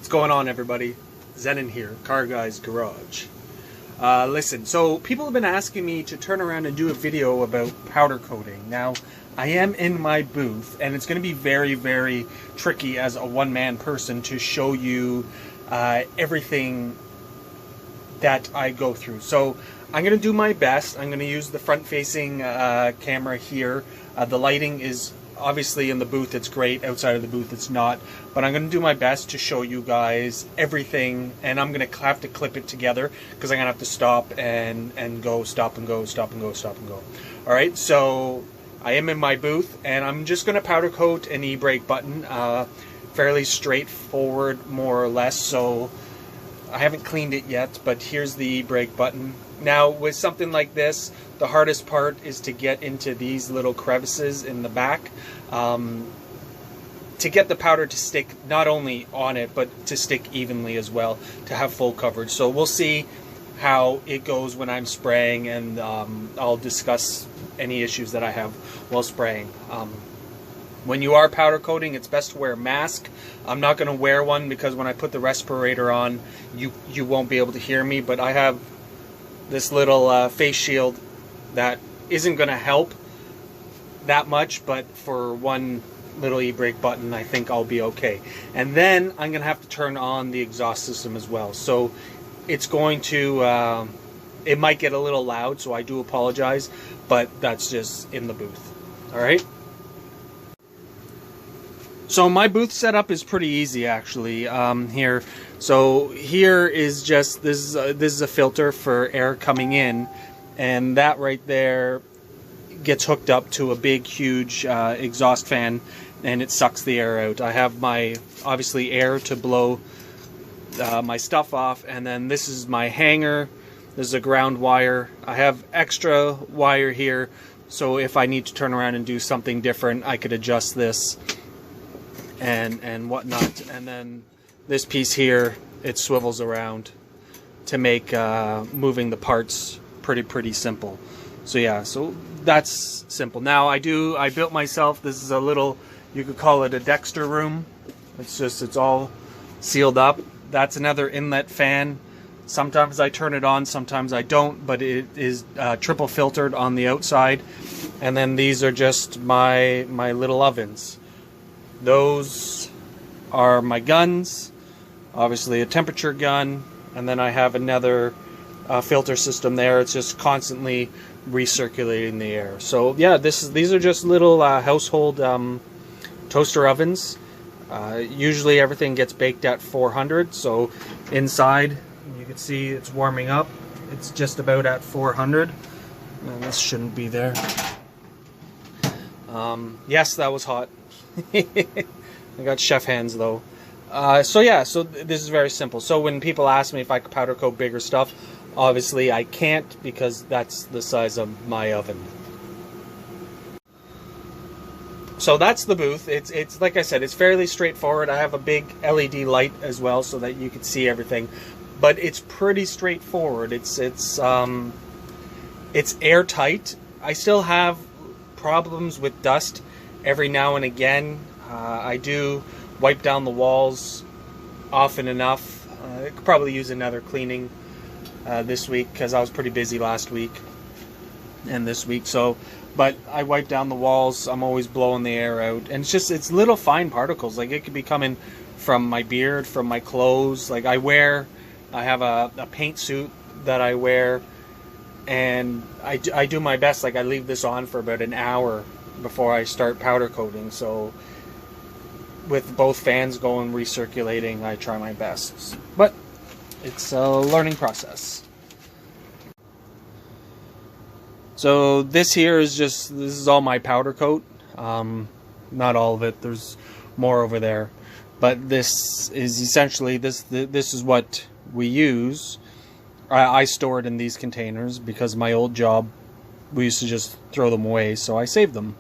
What's going on, everybody? Zenon here, Car Guy's Garage. Listen, so people have been asking me to turn around and do a video about powder coating. Now, I am in my booth, and it's going to be very, very tricky as a one-man person to show you everything that I go through. So I'm going to do my best. I'm going to use the front-facing camera here. The lighting is obviously in the booth, it's great. Outside of the booth, it's not. But I'm going to do my best to show you guys everything, and I'm going to have to clip it together because I'm going to have to stop and go, stop and go, stop and go, stop and go. All right, so I am in my booth, and I'm just going to powder coat an e-brake button. Fairly straightforward, more or less. So I haven't cleaned it yet, but here's the e-brake button. Now, with something like this, the hardest part is to get into these little crevices in the back. To get the powder to stick not only on it, but to stick evenly as well, to have full coverage. So we'll see how it goes when I'm spraying, and I'll discuss any issues that I have while spraying. When you are powder coating, it's best to wear a mask. I'm not going to wear one because when I put the respirator on, you won't be able to hear me, but I have this little face shield that isn't going to help that much, but for one little e-brake button, I think I'll be okay. And then I'm going to have to turn on the exhaust system as well. So it's going to, it might get a little loud, so I do apologize, but that's just in the booth. All right? So my booth setup is pretty easy, actually. Here, so here is just this is a filter for air coming in, and that right there gets hooked up to a big, huge exhaust fan, and it sucks the air out. I have my obviously air to blow my stuff off, and then this is my hanger. There's a ground wire. I have extra wire here, so if I need to turn around and do something different, I could adjust this and whatnot. And then this piece here, it swivels around to make moving the parts pretty simple. So yeah, so that's simple. Now I built myself, this is a little, you could call it a Dexter room. It's all sealed up. That's another inlet fan. Sometimes I turn it on, sometimes I don't, but it is triple filtered on the outside. And then these are just my little ovens. Those are my guns, obviously a temperature gun, and then I have another filter system there. It's just constantly recirculating the air. So yeah, these are just little household toaster ovens. Usually everything gets baked at 400, so inside you can see it's warming up. It's just about at 400. And this shouldn't be there. Yes, that was hot. I got chef hands though. So yeah, so this is very simple. So when people ask me if I could powder coat bigger stuff, obviously I can't because that's the size of my oven. So that's the booth. It's like I said, it's fairly straightforward. I have a big LED light as well so that you can see everything, but it's pretty straightforward. It's airtight. I still have problems with dust every now and again. I do wipe down the walls often enough. I could probably use another cleaning this week because I was pretty busy last week and this week. So, but I wipe down the walls. I'm always blowing the air out, and it's little fine particles. Like it could be coming from my beard, from my clothes. Like I have a paint suit that I wear, and I do my best. Like I leave this on for about an hour before I start powder coating. So with both fans going recirculating, I try my best, but it's a learning process. So this is all my powder coat. Not all of it, there's more over there, but this is essentially this is what we use. I store it in these containers because my old job we used to just throw them away, so I saved them.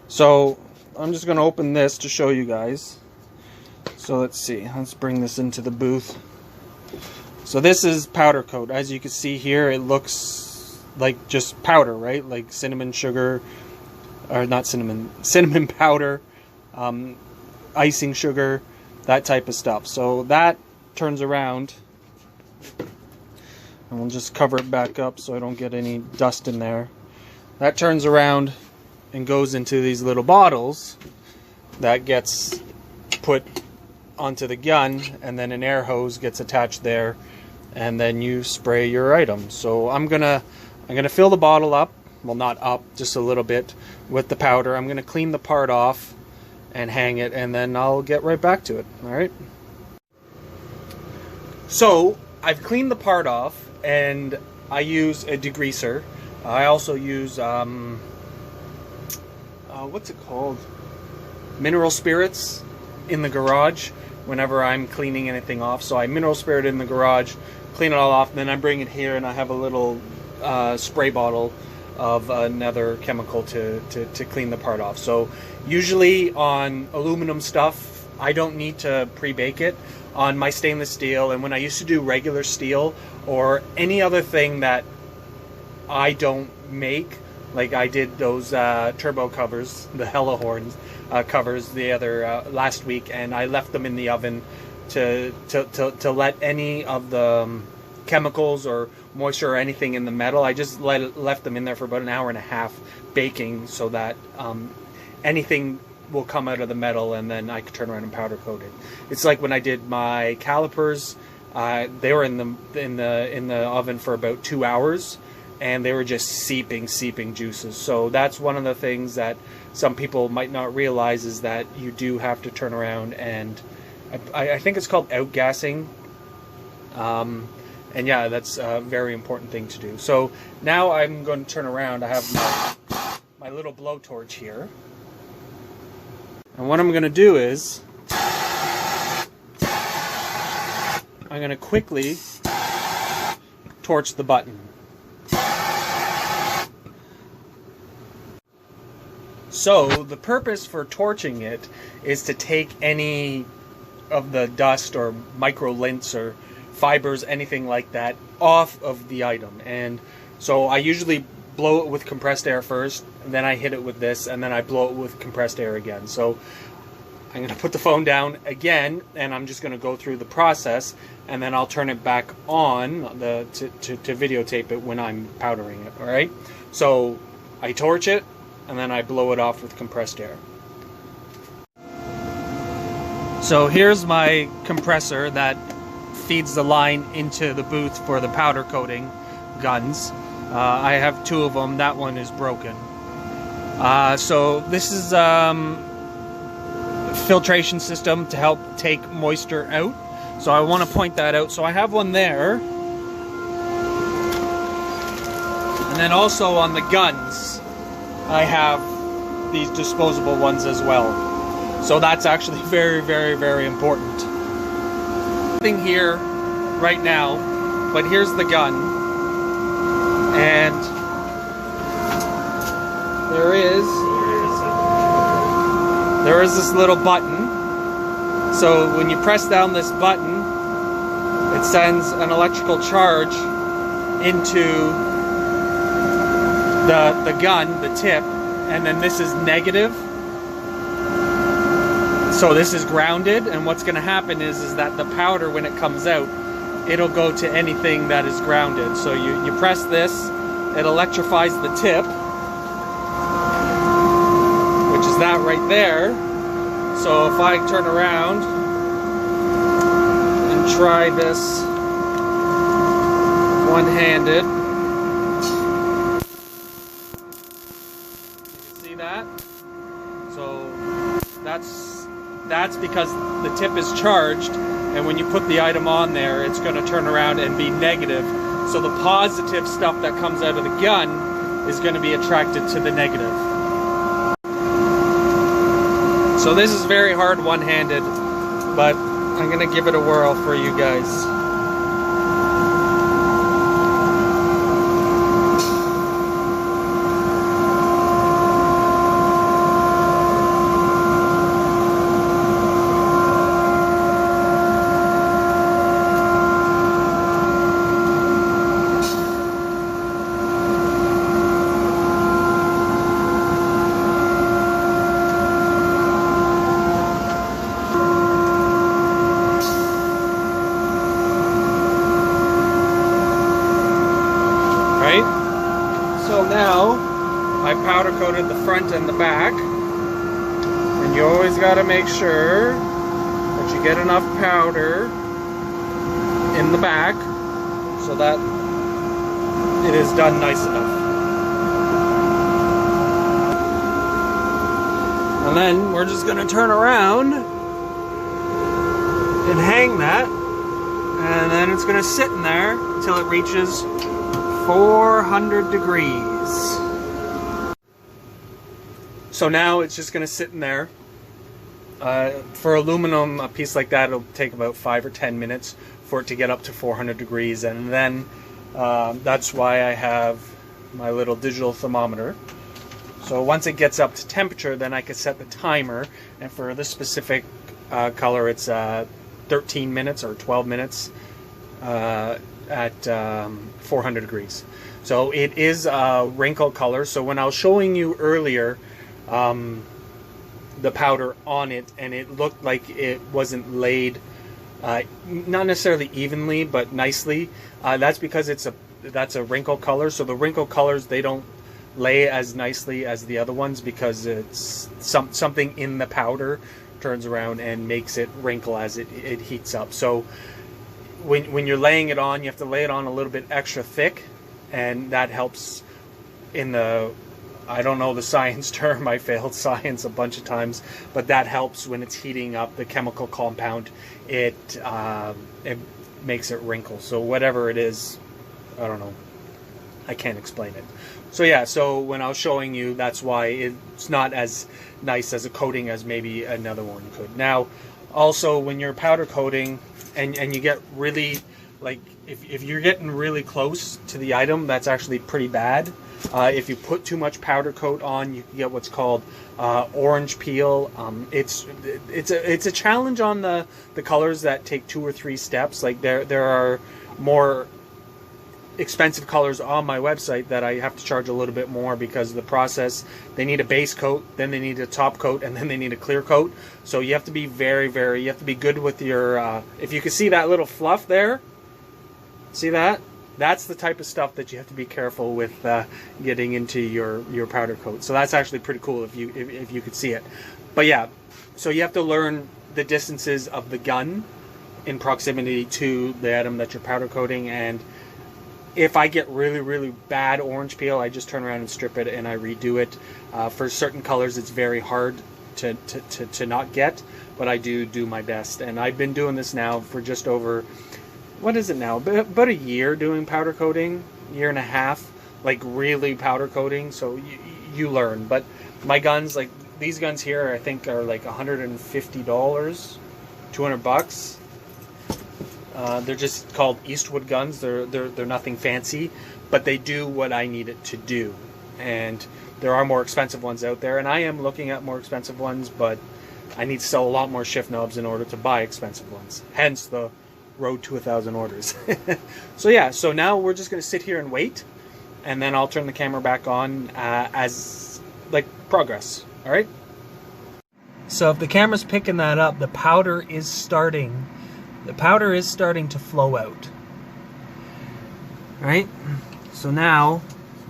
So I'm just going to open this to show you guys. So let's see, let's bring this into the booth. So this is powder coat. As you can see here, it looks like just powder, right? Like cinnamon sugar, or not cinnamon powder, icing sugar, that type of stuff. So that turns around, and we'll just cover it back up so I don't get any dust in there. That turns around and goes into these little bottles that gets put onto the gun, and then an air hose gets attached there, and then you spray your item. So I'm gonna fill the bottle up, well, not up, just a little bit, with the powder. I'm gonna clean the part off and hang it, and then I'll get right back to it. All right. So I've cleaned the part off, and I use a degreaser. I also use what's it called? Mineral spirits in the garage whenever I'm cleaning anything off. So I mineral spirit in the garage, clean it all off, and then I bring it here, and I have a little spray bottle of another chemical to clean the part off. So usually on aluminum stuff, I don't need to pre-bake it. On my stainless steel, and when I used to do regular steel or any other thing that I don't make, like I did those turbo covers, the Hella Horns covers the other last week, and I left them in the oven to let any of the chemicals or moisture or anything in the metal. I just left them in there for about an hour and a half baking, so that anything will come out of the metal, and then I could turn around and powder coat it. It's like when I did my calipers, they were in the oven for about 2 hours, and they were just seeping juices. So that's one of the things that some people might not realize, is that you do have to turn around, and I think it's called outgassing. And yeah, that's a very important thing to do. So now I'm going to turn around. I have my little blowtorch here. And what I'm going to do is, I'm going to quickly torch the button. So the purpose for torching it is to take any of the dust or micro lints or fibers, anything like that, off of the item. And so I usually blow it with compressed air first, and then I hit it with this, and then I blow it with compressed air again. So I'm going to put the phone down again, and I'm just going to go through the process, and then I'll turn it back on to videotape it when I'm powdering it. All right. So I torch it, and then I blow it off with compressed air. So here's my compressor that feeds the line into the booth for the powder coating guns. I have 2 of them. That one is broken. So this is filtration system to help take moisture out. So I want to point that out. So I have one there. And then also on the guns, I have these disposable ones as well. So that's actually very, very, very important. Thing here right now, but here's the gun. And there is this little button. So when you press down this button, it sends an electrical charge into the gun, the tip, and then this is negative. So this is grounded, and what's going to happen is that the powder, when it comes out, it'll go to anything that is grounded. So you press this, it electrifies the tip, which is that right there. So if I turn around and try this one-handed, see that? So that's because the tip is charged, and when you put the item on there, it's going to turn around and be negative. So the positive stuff that comes out of the gun is going to be attracted to the negative. So this is very hard one-handed, but I'm going to give it a whirl for you guys. coated the front and the back, and you always got to make sure that you get enough powder in the back so that it is done nice enough. And then we're just going to turn around and hang that, and then it's going to sit in there until it reaches 400 degrees. So now it's just going to sit in there. For aluminum, a piece like that, it'll take about 5 or 10 minutes for it to get up to 400 degrees, and then that's why I have my little digital thermometer. So once it gets up to temperature, then I can set the timer, and for this specific color, it's 13 minutes or 12 minutes at 400 degrees. So it is a wrinkle color. So when I was showing you earlier the powder on it, and it looked like it wasn't laid not necessarily evenly, but nicely, that's because that's a wrinkle color. So the wrinkle colors, they don't lay as nicely as the other ones because it's something in the powder turns around and makes it wrinkle as it heats up. So when you're laying it on, you have to lay it on a little bit extra thick, and that helps in the, I don't know the science term, I failed science a bunch of times, but that helps when it's heating up the chemical compound. It makes it wrinkle. So whatever it is, I don't know, I can't explain it. So yeah, so when I was showing you, that's why it's not as nice as a coating as maybe another one could. Now, also when you're powder coating and you get really, like, if you're getting really close to the item, that's actually pretty bad. If you put too much powder coat on, you can get what's called orange peel. It's a challenge on the colors that take 2 or 3 steps. Like there are more expensive colors on my website that I have to charge a little bit more because of the process. They need a base coat, then they need a top coat, and then they need a clear coat. So you have to be you have to be good with your, if you can see that little fluff there, see that? That's the type of stuff that you have to be careful with getting into your powder coat. So that's actually pretty cool if you could see it. But yeah, so you have to learn the distances of the gun in proximity to the item that you're powder coating. And if I get really bad orange peel, I just turn around and strip it and I redo it. For certain colors, it's very hard to not get, but I do my best. And I've been doing this now for just over, what is it now? About a year doing powder coating, year and a half, like really powder coating. So you learn. But my guns, like these guns here, I think are like $150, 200 bucks. They're just called Eastwood guns. They're nothing fancy, but they do what I need it to do. And there are more expensive ones out there, and I am looking at more expensive ones, but I need to sell a lot more shift knobs in order to buy expensive ones. Hence the road to 1,000 orders. So yeah, so now we're just going to sit here and wait, and then I'll turn the camera back on as like progress. All right. So if the camera's picking that up, the powder is starting. The powder is starting to flow out. All right. So now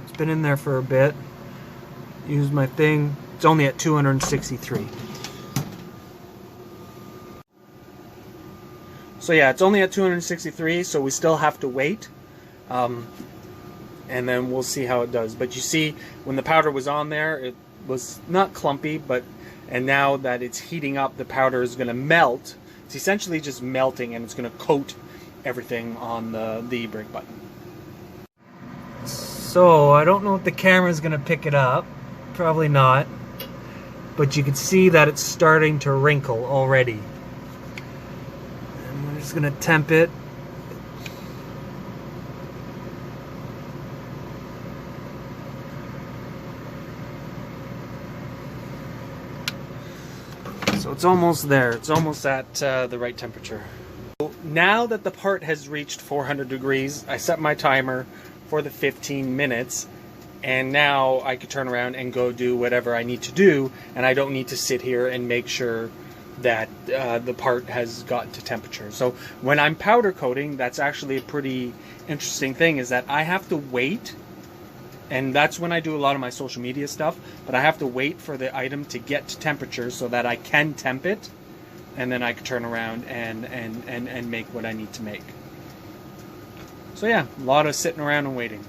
it's been in there for a bit. Use my thing. It's only at 263. So yeah, it's only at 263, so we still have to wait. And then we'll see how it does. But you see, when the powder was on there, it was not clumpy, and now that it's heating up, the powder is going to melt. It's essentially just melting, and it's going to coat everything on the brake button. So I don't know if the camera is going to pick it up. Probably not. But you can see that it's starting to wrinkle already. And we're just going to temp it. So it's almost there. It's almost at the right temperature. So now that the part has reached 400 degrees, I set my timer for the 15 minutes, and now I could turn around and go do whatever I need to do, and I don't need to sit here and make sure that the part has gotten to temperature. So when I'm powder coating, that's actually a pretty interesting thing, is that I have to wait And that's when I do a lot of my social media stuff, but I have to wait for the item to get to temperature so that I can temp it, and then I can turn around and make what I need to make. So yeah, a lot of sitting around and waiting.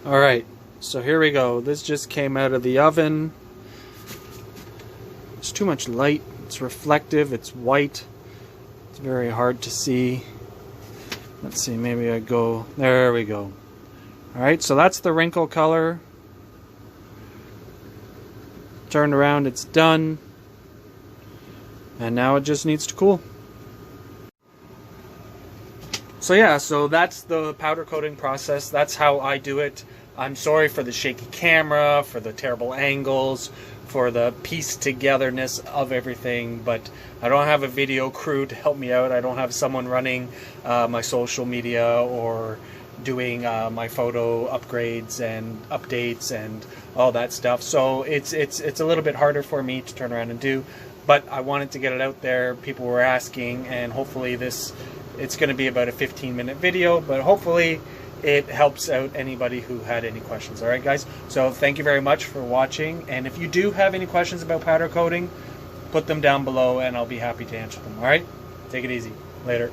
Alright, so here we go. This just came out of the oven. There's too much light. It's reflective, it's white. It's very hard to see. Let's see, maybe I go, there we go. Alright, so that's the wrinkle color. Turned around, it's done. And now it just needs to cool. So yeah, so that's the powder coating process. That's how I do it. I'm sorry for the shaky camera, for the terrible angles, for the piece togetherness of everything, but I don't have a video crew to help me out. I don't have someone running my social media or doing my photo upgrades and updates and all that stuff. So it's a little bit harder for me to turn around and do, but I wanted to get it out there. People were asking, and hopefully it's going to be about a 15-minute video, but hopefully it helps out anybody who had any questions. Alright guys, so thank you very much for watching, and if you do have any questions about powder coating, put them down below and I'll be happy to answer them. Alright, take it easy. Later.